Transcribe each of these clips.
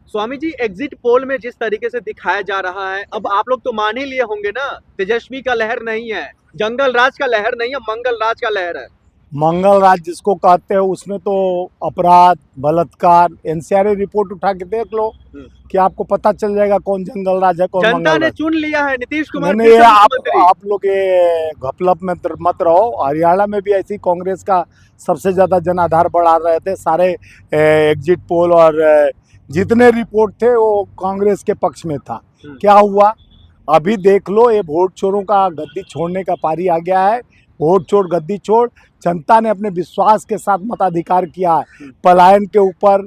Swami ji, exit poll में जिस तरीके से दिखाया जा रहा है, अब आप लोग तो मान ही लिए होंगे ना, तेजस्वी का लहर नहीं है, जंगल राज का लहर नहीं है, मंगल राज का लहर है। मंगल राज जिसको कहते हैं उसमें तो अपराध, बलात्कार, एनसीआरए रिपोर्ट उठा के देख लो कि आपको पता चल जाएगा कौन जंगल राज है कौन जनता मंगल ने राज। चुन लिया है नीतीश नहीं कुमार नहीं, फिर ये से आप मुख्यमंत्री। आप लोग ये घपलप में मत रहो। हरियाणा में भी ऐसी कांग्रेस का सबसे ज्यादा जनाधार बढ़ा रहे थे सारे एग्जिट पोल, और जितने रिपोर्ट थे वो कांग्रेस के पक्ष में था। क्या हुआ अभी देख लो, ये वोट चोरों का गद्दी छोड़ने का पारी आ गया है। वोट चोर गद्दी छोड़, जनता ने अपने विश्वास के साथ मताधिकार किया है। पलायन के ऊपर,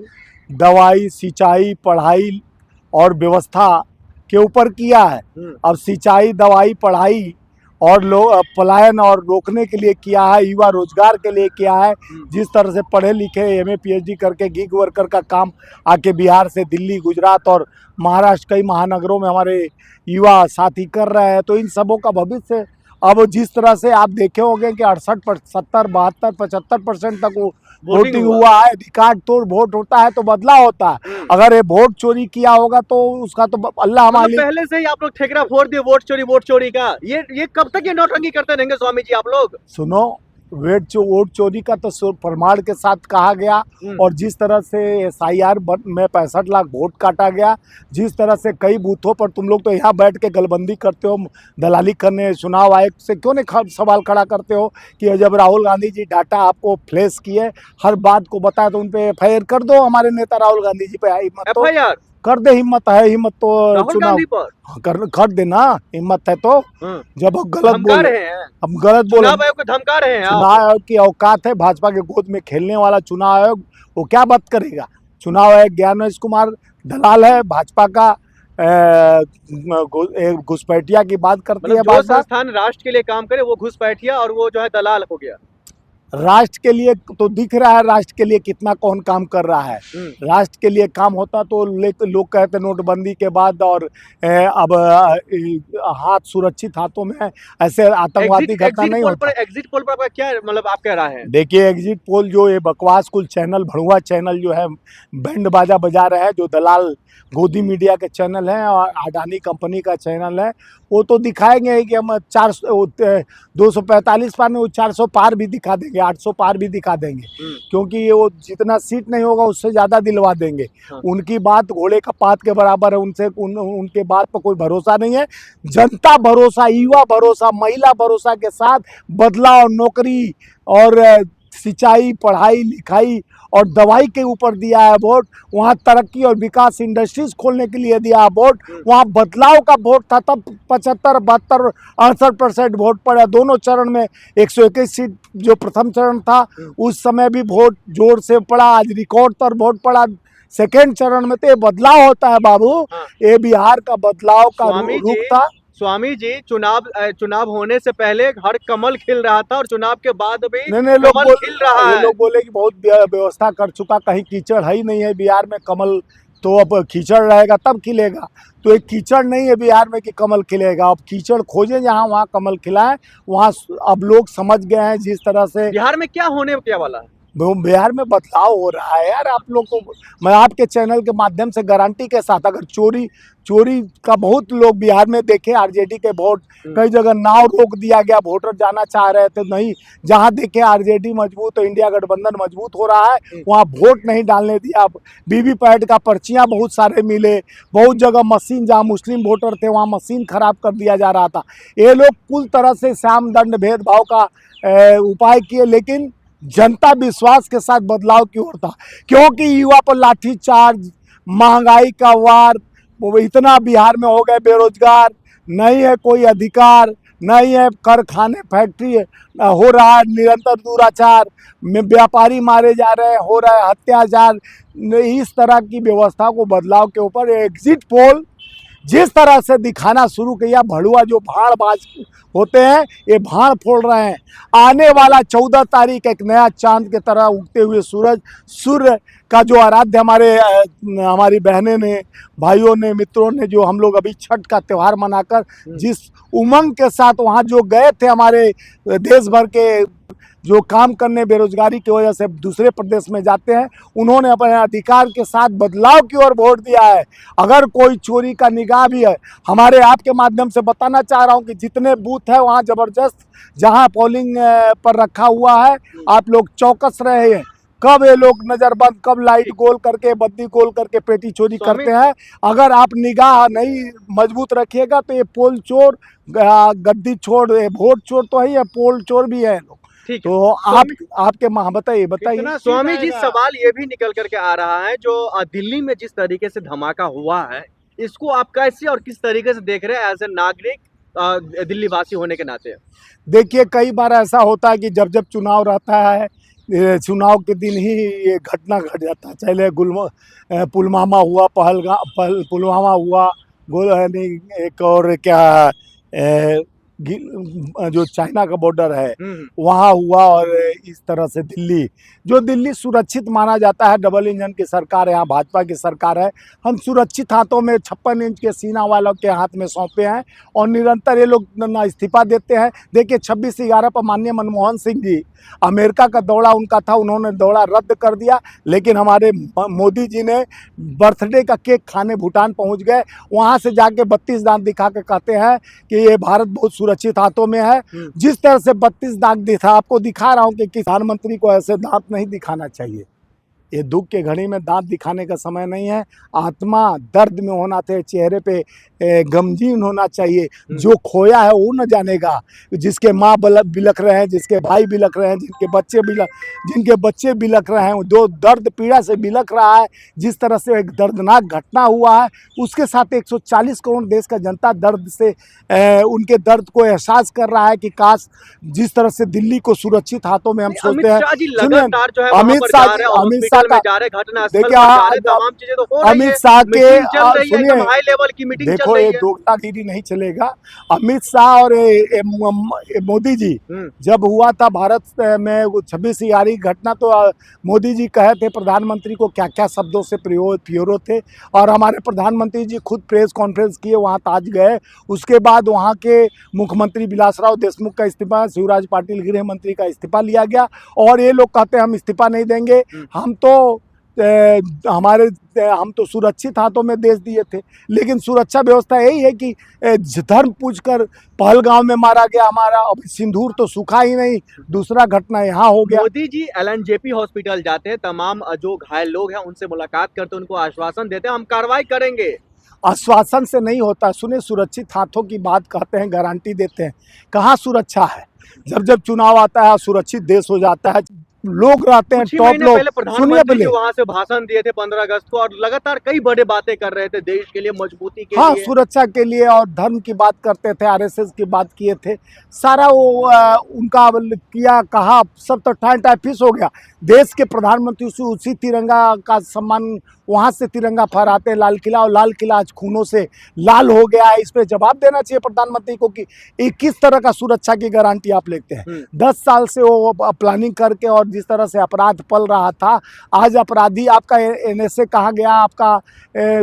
दवाई, सिंचाई, पढ़ाई और व्यवस्था के ऊपर किया है। अब सिंचाई, दवाई, पढ़ाई और पलायन और रोकने के लिए किया है, युवा रोजगार के लिए किया है। जिस तरह से पढ़े लिखे एमए पीएचडी करके गिग वर्कर का काम आके बिहार से दिल्ली, गुजरात और महाराष्ट्र कई महानगरों में हमारे युवा साथी कर रहे हैं, तो इन सबों का भविष्य अब जिस तरह से आप देखे होंगे कि 68, 70, 72, 75% तक वो वोटिंग हुआ है। रिकॉर्ड तोड़ वोट होता है तो बदलाव होता है। अगर ये वोट चोरी किया होगा तो उसका तो अल्लाह मतलब मालिक। पहले से ही आप लोग ठेकरा फोड़ दिए वोट चोरी का। ये कब तक ये नौटंकी करते रहेंगे स्वामी जी आप लोग? सुनो, वोट चोरी का तो प्रमाण के साथ कहा गया, और जिस तरह से एसआईआर में 65 लाख वोट काटा गया, जिस तरह से कई बूथों पर तुम लोग तो यहाँ बैठ के गलबंदी करते हो, दलाली करने, चुनाव आयोग से क्यों नहीं सवाल खड़ा करते हो कि जब राहुल गांधी जी डाटा आपको फ्लैश किए, हर बात को बताया, तो उन पे एफआईआर कर दो। हमारे नेता राहुल गांधी जी पे हिम्मत तो एफआईआर कर दे, हिम्मत है, हिम्मत तो राहुल चुनाव गांधी पर कर देना, हिम्मत है तो। जब अब गलत धमका बोले, रहे हैं, अब गलत बोले। चुनाव आयोग को धमका रहे हैं आप। चुनाव आयोग की औकात है भाजपा के गोद में खेलने वाला चुनाव आयोग, वो क्या बात करेगा? चुनाव आयोग ज्ञानेश कुमार दलाल है, भाजपा का घुसपैठिया की बात करती मतलब है जो भाजपा। संस्थान राष्ट्र के लिए काम करे वो घुसपैठिया और वो जो है दलाल हो गया। राष्ट्र के लिए तो दिख रहा है, राष्ट्र के लिए कितना कौन काम कर रहा है। राष्ट्र के लिए काम होता तो लोग कहते नोटबंदी के बाद, और अब हाथ सुरक्षित हाथों में है, ऐसे आतंकवादी घटना नहीं होता। एग्जिट पोल पर आपका क्या मतलब आप कह रहे हैं? देखिए, एग्जिट पोल जो ये बकवास कुल चैनल, भड़ुआ चैनल जो है बैंड बाजा बजा रहे हैं, जो दलाल गोदी मीडिया के चैनल हैं और अडानी कंपनी का चैनल है, वो तो दिखाएंगे कि हम 245 पार में, वो 400 पार भी दिखा देंगे, 800 पार भी दिखा देंगे, क्योंकि वो जितना सीट नहीं होगा उससे ज़्यादा दिलवा देंगे। उनकी बात घोड़े का पात के बराबर है, उनके बात पर कोई भरोसा नहीं है। जनता भरोसा, युवा भरोसा, महिला भरोसा के साथ बदलाव, नौकरी और सिंचाई, पढ़ाई लिखाई और दवाई के ऊपर दिया है वोट। वहाँ तरक्की और विकास, इंडस्ट्रीज खोलने के लिए दिया है वोट। वहाँ बदलाव का वोट था, तब 75, 72, 68% वोट पड़ा। दोनों चरण में 121 सीट जो प्रथम चरण था उस समय भी वोट जोर से पड़ा, आज रिकॉर्ड पर वोट पड़ा सेकेंड चरण में। तो ये बदलाव होता है बाबू, ये बिहार का बदलाव का रुख था। स्वामी जी, चुनाव होने से पहले हर कमल खिल रहा था और चुनाव के बाद भी नहीं, कमल खिल रहा है। लोग बोले कि बहुत व्यवस्था कर चुका, कहीं कीचड़ है ही नहीं है बिहार में, कमल तो अब कीचड़ रहेगा तब खिलेगा। तो एक कीचड़ नहीं है बिहार में कि कमल खिलेगा, अब कीचड़ खोजे जहाँ वहाँ कमल खिला है। वहाँ अब लोग समझ गए हैं जिस तरह से बिहार में क्या होने क्या वाला है। बिहार में बदलाव हो रहा है यार। आप लोग को मैं आपके चैनल के माध्यम से गारंटी के साथ, अगर चोरी का बहुत लोग बिहार में देखे, आरजेडी के वोट कई जगह नाव रोक दिया गया, वोटर जाना चाह रहे थे नहीं, जहां देखे आरजेडी मजबूत तो इंडिया गठबंधन मजबूत हो रहा है, वहां वोट नहीं डालने दिया। वीवीपैट का पर्चियां बहुत सारे मिले, बहुत जगह मशीन, जहां मुस्लिम वोटर थे वहां मशीन खराब कर दिया जा रहा था। ये लोग कुल तरह से साम दंड भेदभाव का उपाय किए, लेकिन जनता विश्वास के साथ बदलाव की ओर था, क्योंकि युवा पर लाठीचार्ज, महंगाई का वार, वो इतना बिहार में हो गए बेरोजगार, नहीं है कोई अधिकार, नहीं है कारखाने, फैक्ट्री हो रहा है, निरंतर दुराचार में व्यापारी मारे जा रहे हैं, हो रहा है अत्याचार। इस तरह की व्यवस्था को बदलाव के ऊपर एग्जिट पोल जिस तरह से दिखाना शुरू किया, भड़ुआ जो भाड़बाज होते हैं ये भाड़ फोड़ रहे हैं। आने वाला 14 तारीख एक नया चांद के तरह उगते हुए सूर्य का जो आराध्य हमारी बहनें ने, भाइयों ने, मित्रों ने, जो हम लोग अभी छठ का त्यौहार मनाकर जिस उमंग के साथ वहाँ जो गए थे, हमारे देश भर के जो काम करने बेरोजगारी की वजह से दूसरे प्रदेश में जाते हैं, उन्होंने अपने अधिकार के साथ बदलाव की ओर वोट दिया है। अगर कोई चोरी का निगाह भी है, हमारे आपके माध्यम से बताना चाह रहा हूं कि जितने बूथ है वहां जबरदस्त जहां पोलिंग पर रखा हुआ है, आप लोग चौकस रहे हैं। कब ये लोग नजरबंद, कब लाइट गोल करके, बत्ती गोल करके पेटी चोरी स्वामी करते हैं। अगर आप निगाह नहीं मजबूत रखिएगा तो ये पोल चोर, गद्दी चोर, वोट चोर तो है, ये पोल चोर भी है लोग। ठीक है। तो आप आपके बताइए बताइए। स्वामी जी, सवाल ये भी निकल करके आ रहा है जो दिल्ली में जिस तरीके से धमाका हुआ है, इसको आप कैसे और किस तरीके से देख रहे हैं एज ए नागरिक, दिल्ली वासी होने के नाते? देखिए, कई बार ऐसा होता है कि जब जब चुनाव रहता है, चुनाव के दिन ही ये घटना घट जाता है। चले पुलवामा हुआ, पुलवामा हुआ, नहीं, एक और क्या, जो चाइना का बॉर्डर है वहाँ हुआ, और इस तरह से दिल्ली सुरक्षित माना जाता है। डबल इंजन की सरकार है, यहाँ भाजपा की सरकार है। हम सुरक्षित हाथों में 56 इंच के सीना वालों के हाथ में सौंपे हैं और निरंतर ये लोग ना इस्तीफा देते हैं। देखिए 26/11 पर माननीय मनमोहन सिंह जी, अमेरिका का दौरा उनका था, उन्होंने दौरा रद्द कर दिया, लेकिन हमारे मोदी जी ने बर्थडे का केक खाने भूटान पहुंच गए। वहां से जाके 32 दांत दिखा के कहते हैं कि ये भारत बहुत सुरक्षित हाथों में है। जिस तरह से 32 दांत दिखा, आपको दिखा रहा हूं कि प्रधानमंत्री को ऐसे दांत नहीं दिखाना चाहिए। ये दुख के घड़ी में दांत दिखाने का समय नहीं है। आत्मा दर्द में होना चाहिए, चेहरे पे गमगीन होना चाहिए। जो खोया है वो न जानेगा। जिसके माँ बिलख रहे हैं, जिसके भाई बिलख रहे हैं, जिनके बच्चे बिलख रहे हैं, जो दर्द पीड़ा से बिलख रहा है, जिस तरह से एक दर्दनाक घटना हुआ है, उसके साथ 140 करोड़ देश का जनता दर्द से उनके दर्द को एहसास कर रहा है कि काश जिस तरह से दिल्ली को सुरक्षित हाथों में हम सोचते हैं। अमित शाह के सुनिए, देखो ये दोगलागिरी नहीं चलेगा। अमित शाह और मोदी जी जब हुआ था भारत में 26/11 घटना, तो मोदी जी कहे थे प्रधानमंत्री को क्या क्या शब्दों से पिरो थे, और हमारे प्रधानमंत्री जी खुद प्रेस कॉन्फ्रेंस किए, वहाँ ताज गए। उसके बाद वहाँ के मुख्यमंत्री विलासराव देशमुख का इस्तीफा, शिवराज पाटिल गृह मंत्री का इस्तीफा लिया गया, और ये लोग कहते हैं हम इस्तीफा नहीं देंगे, हम तो सुरक्षित हाथों में देश दिए थे। लेकिन सुरक्षा व्यवस्था यही है कि धर्म पूछकर पहलगांव में मारा गया हमारा, अब सिंदूर तो सूखा ही नहीं, दूसरा घटना यहाँ हो गया। मोदी जी एलएनजेपी हॉस्पिटल जाते हैं, तमाम जो घायल लोग हैं उनसे मुलाकात करते हैं, उनको आश्वासन देते हैं हम कार्रवाई करेंगे। आश्वासन से नहीं होता। सुने, सुरक्षित हाथों की बात कहते हैं, गारंटी देते हैं, कहाँ सुरक्षा है? जब जब चुनाव आता है सुरक्षित देश हो जाता है, लोग रहते हैं टॉप लोग। सुनिए पहले, वहां से भाषण दिए थे 15 अगस्त को, और लगातार कई बड़े बातें कर रहे थे देश के लिए, मजबूती के लिए, सुरक्षा के लिए, और धर्म की बात करते थे, आरएसएस की बात किए थे। सारा वो उनका किया कहा सब तो टाइम फिक्स हो गया। देश के प्रधानमंत्री उसी तिरंगा का सम्मान, वहां से तिरंगा फहराते लाल किला, और लाल किला आज खूनों से लाल हो गया है। इस पे जवाब देना चाहिए प्रधानमंत्री को कि किस तरह का सुरक्षा की गारंटी आप लेते हैं। 10 साल से वो प्लानिंग करके, और जिस तरह से अपराध पल रहा था, आज अपराधी, आपका एनएसए कहाँ गया, आपका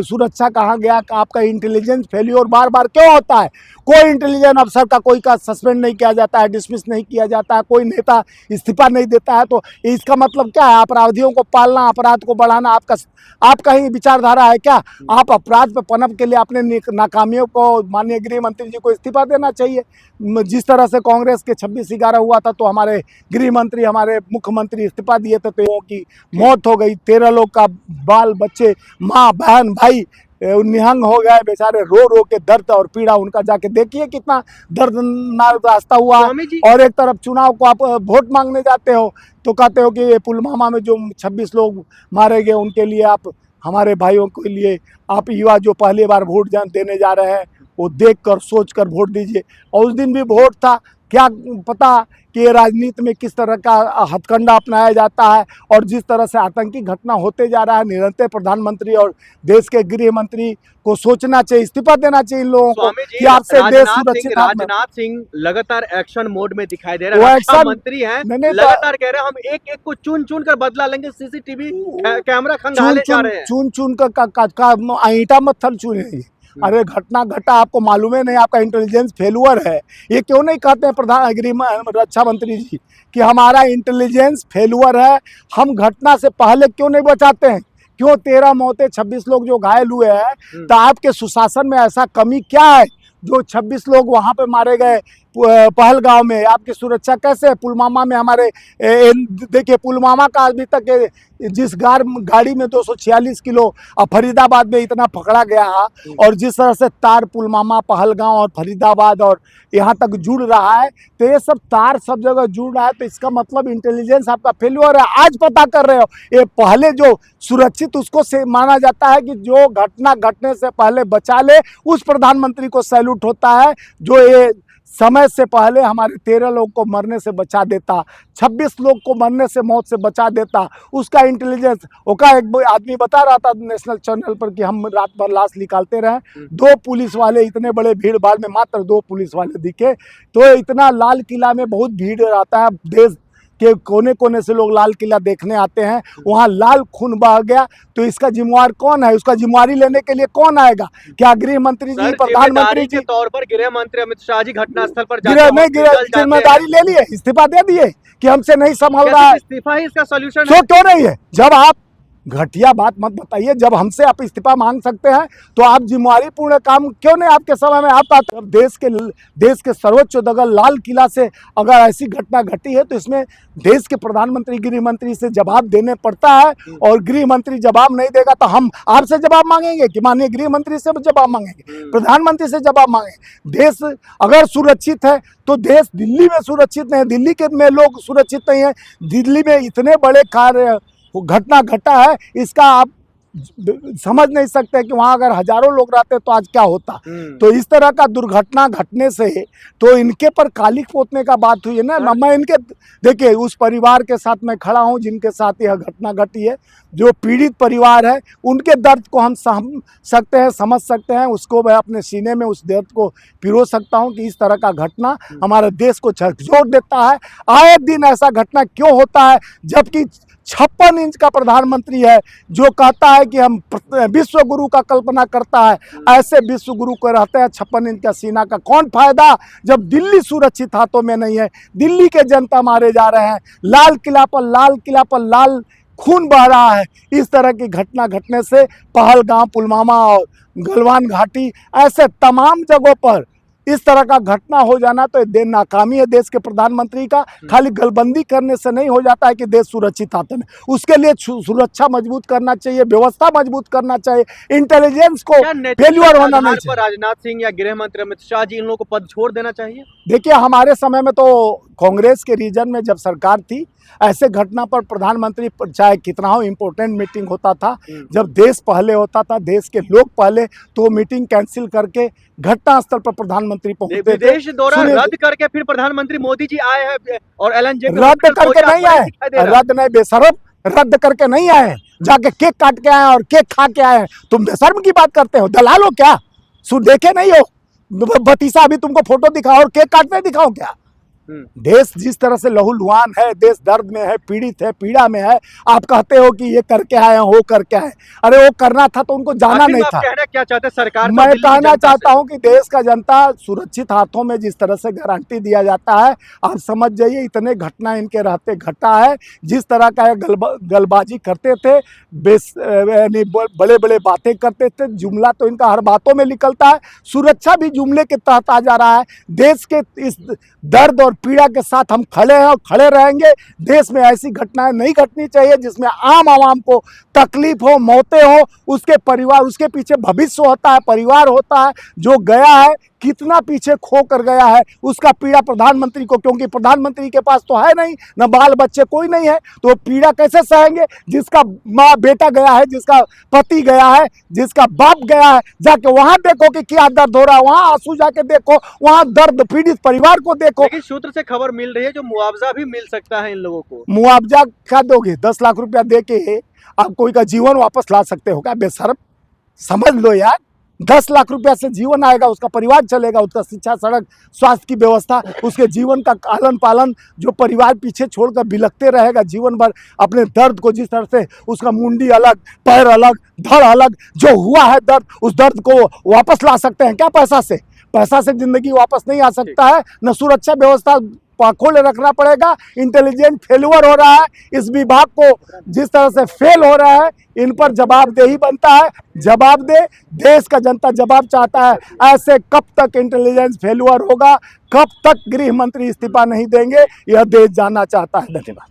सुरक्षा कहाँ गया, आपका इंटेलिजेंस फेल्योर बार बार क्यों होता है? कोई इंटेलिजेंस अफसर का कोई का सस्पेंड नहीं किया जाता है, डिसमिस नहीं किया जाता है, कोई नेता इस्तीफा नहीं देता है। तो इसका मतलब क्या है? अपराधियों को पालना, अपराध को बढ़ाना आपका ही विचारधारा है क्या? आप अपराध पे पनप के लिए अपने नाकामियों को माननीय गृह मंत्री जी को इस्तीफा देना चाहिए। जिस तरह से कांग्रेस के 26/11 हुआ था, तो हमारे गृह मंत्री, हमारे मुख्यमंत्री इस्तीफा दिए थे, तो लोगों की मौत हो गई, 13 लोग का बाल बच्चे, माँ बहन भाई निहंग हो गए बेचारे, रो रो के दर्द और पीड़ा उनका जाके देखिए कितना दर्दनाक रास्ता हुआ। और एक तरफ चुनाव को आप वोट मांगने जाते हो तो कहते हो कि पुलवामा में जो 26 लोग मारे गए उनके लिए आप, हमारे भाइयों के लिए आप युवा जो पहली बार वोट देने जा रहे हैं, वो देख कर सोच कर वोट दीजिए। और उस दिन भी वोट था, क्या पता कि ये राजनीति में किस तरह का हथकंडा अपनाया जाता है, और जिस तरह से आतंकी घटना होते जा रहा है, निरंतर प्रधानमंत्री और देश के गृह मंत्री को सोचना चाहिए, इस्तीफा देना चाहिए इन लोगों को कि आपसे देश सुरक्षित। राजनाथ सिंह लगातार एक्शन मोड में दिखाई दे रहे हैं, रक्षा मंत्री हैं, लगातार कह रहे हैं हम एक एक को चुन चुन कर बदला लेंगे, सीसीटीवी कैमरा खंगाले जा रहे हैं। चुन चुन कर ईटा मत चुने, अरे घटना घटा, आपको मालूम है नहीं, आपका इंटेलिजेंस फेलुअर है। ये क्यों नहीं कहते हैं प्रधान गृह रक्षा मंत्री जी कि हमारा इंटेलिजेंस फेलुअर है, हम घटना से पहले क्यों नहीं बचाते हैं? क्यों 13 मौतें, 26 लोग जो घायल हुए हैं, तो आपके सुशासन में ऐसा कमी क्या है जो 26 लोग वहां पे मारे गए पहलगांव में? आपकी सुरक्षा कैसे है? पुलवामा में हमारे देखिए, पुलवामा का अभी तक जिस गाड़ी में 246 किलो और फरीदाबाद में इतना पकड़ा गया है, और जिस तरह से तार पुलवामा, पहलगांव और फरीदाबाद और यहाँ तक जुड़ रहा है, तो ये सब तार सब जगह जुड़ रहा है, तो इसका मतलब इंटेलिजेंस आपका फेल्यूर है। आज पता कर रहे हो, ये पहले जो सुरक्षित उसको से माना जाता है कि जो घटना घटने से पहले बचा ले, उस प्रधानमंत्री को सैल्यूट होता है जो ये समय से पहले हमारे 13 लोग को मरने से बचा देता, 26 लोग को मरने से, मौत से बचा देता, उसका इंटेलिजेंस। ओका एक आदमी बता रहा था नेशनल चैनल पर कि हम रात भर लाश निकालते रहे, 2 पुलिस वाले, इतने बड़े भीड़ भाड़ में मात्र 2 पुलिस वाले दिखे। तो इतना लाल किला में बहुत भीड़ रहता है, देश के कोने कोने से लोग लाल किला देखने आते हैं, वहाँ लाल खून बह गया, तो इसका जिम्मेवार कौन है? उसका जिम्मेवारी लेने के लिए कौन आएगा? क्या गृह मंत्री जी, प्रधानमंत्री जी? के तौर पर गृह मंत्री अमित शाह जी घटनास्थल पर जिम्मेदारी ले लिए, इस्तीफा दे दिए कि हमसे नहीं संभल रहा है। इस्तीफा ही इसका सॉल्यूशन तो क्यों नहीं है? जब आप घटिया बात मत बताइए, जब हमसे आप इस्तीफा मांग सकते हैं तो आप जिम्मेवारी पूर्ण काम क्यों नहीं? आपके समय में आपका देश के सर्वोच्च दगल लाल किला से अगर ऐसी घटना घटी है, तो इसमें देश के प्रधानमंत्री, गृह मंत्री से जवाब देने पड़ता है, और गृह मंत्री जवाब नहीं देगा तो हम आपसे जवाब मांगेंगे कि माननीय गृह मंत्री से जवाब मांगेंगे, प्रधानमंत्री से जवाब मांगेंगे। देश अगर सुरक्षित है तो देश दिल्ली में सुरक्षित नहीं है, दिल्ली के में लोग सुरक्षित नहीं है, दिल्ली में इतने बड़े कार्य घटना घटा है, इसका आप समझ नहीं सकते कि वहां अगर हजारों लोग रहते तो आज क्या होता। तो इस तरह का दुर्घटना घटने से तो इनके पर कालिक पोतने का बात हुई है ना। मैं इनके, देखिए, उस परिवार के साथ मैं खड़ा हूं जिनके साथ यह घटना घटी है, जो पीड़ित परिवार है, उनके दर्द को हम समझ सकते हैं, उसको मैं अपने सीने में उस दर्द को पिरो सकता हूं कि इस तरह का घटना हमारे देश को झकझोर देता है। आए दिन ऐसा घटना क्यों होता है, जबकि 56 इंच का प्रधानमंत्री है जो कहता है कि हम विश्व गुरु का कल्पना करता है, ऐसे विश्व गुरु को रहते हैं 56 इंच का सीना का कौन फायदा, जब दिल्ली सुरक्षित हाथों में नहीं है, दिल्ली के जनता मारे जा रहे हैं, लाल किला पर लाल खून बह रहा है। इस तरह की घटना घटने से पहलगाम, पुलवामा और गलवान घाटी, ऐसे तमाम जगहों पर इस तरह का घटना हो जाना तो नाकामी है देश के प्रधानमंत्री का। खाली गलबंदी करने से नहीं हो जाता है कि देश सुरक्षित हाथों में, उसके लिए सुरक्षा मजबूत करना चाहिए, व्यवस्था मजबूत करना चाहिए, इंटेलिजेंस को फेल्यूर होना नहीं चाहिए। राजनाथ सिंह या गृह मंत्री अमित शाह जी, इन लोगों को पद छोड़ देना चाहिए। देखिए, हमारे समय में तो कांग्रेस के रीजन में जब सरकार थी, ऐसे घटना पर प्रधानमंत्री चाहे कितना हो इम्पोर्टेंट मीटिंग होता था, जब देश पहले होता था, देश के लोग पहले, तो मीटिंग कैंसिल करके घटनास्थल पर प्रधानमंत्री पहुंचते थे। विदेश दौरा रद्द करके फिर प्रधानमंत्री मोदी जी आए हैं और LNG रद्द करके नहीं आए, रद्द नहीं, बेशर्म, रद्द करके नहीं आए, जाके केक काट के आए और केक खा के आए। तुम बेशर्म की बात करते हो, दलाल हो क्या? देखे नहीं हो भतीसा अभी तुमको फोटो दिखाओ और केक काटते दिखाओ क्या? देश जिस तरह से लहूलुहान है, देश दर्द में है, पीड़ित है, पीड़ा में है, आप कहते हो कि ये करके आए, वो करके आए। अरे वो करना था तो उनको जाना नहीं था। क्या चाहते सरकार? मैं कहना चाहता हूं कि देश का जनता सुरक्षित हाथों में जिस तरह से गारंटी दिया जाता है, आप समझ जाइए इतने घटना इनके रहते घटा है। जिस तरह का गलबाजी करते थे, बड़े बड़े बातें करते थे, जुमला तो इनका हर बातों में निकलता है, सुरक्षा भी जुमले के तहत आ जा रहा है। देश के इस दर्द और पीड़ा के साथ हम खड़े हैं और खड़े रहेंगे। देश में ऐसी घटनाएं नहीं घटनी चाहिए जिसमें आम आवाम को तकलीफ हो, मौतें हो, उसके परिवार, उसके पीछे भविष्य होता है, परिवार होता है जो गया है, कितना पीछे खो कर गया है, उसका पीड़ा प्रधानमंत्री को, क्योंकि प्रधानमंत्री के पास तो है नहीं, न बाल बच्चे कोई नहीं है, तो पीड़ा कैसे सहेंगे? जिसका माँ बेटा गया है, जिसका पति गया है, जिसका बाप गया है, जाके वहां देखो कि क्या दर्द हो रहा है, वहां आंसू जाके देखो, वहां दर्द पीड़ित परिवार को देखो। लेकिन सूत्र से खबर मिल रही है जो मुआवजा भी मिल सकता है इन लोगों को। मुआवजा क्या दोगे? 10 लाख रुपया दे के आप कोई का जीवन वापस ला सकते हो क्या? बेशर्म, समझ लो यार। 10 लाख रुपया से जीवन आएगा, उसका परिवार चलेगा, उसका शिक्षा, सड़क, स्वास्थ्य की व्यवस्था, उसके जीवन का आलन पालन, जो परिवार पीछे छोड़कर बिलखते रहेगा जीवन भर अपने दर्द को, जिस तरह से उसका मुंडी अलग, पैर अलग, धड़ अलग, जो हुआ है दर्द, उस दर्द को वापस ला सकते हैं क्या पैसा से? पैसा से जिंदगी वापस नहीं आ सकता है। न सुरक्षा व्यवस्था खोले रखना पड़ेगा। इंटेलिजेंस फेल्यूर हो रहा है, इस विभाग को जिस तरह से फेल हो रहा है, इन पर जवाबदेही बनता है। जवाब दे, देश का जनता जवाब चाहता है। ऐसे कब तक इंटेलिजेंस फेल्यूर होगा, कब तक गृह मंत्री इस्तीफा नहीं देंगे, यह देश जानना चाहता है। धन्यवाद।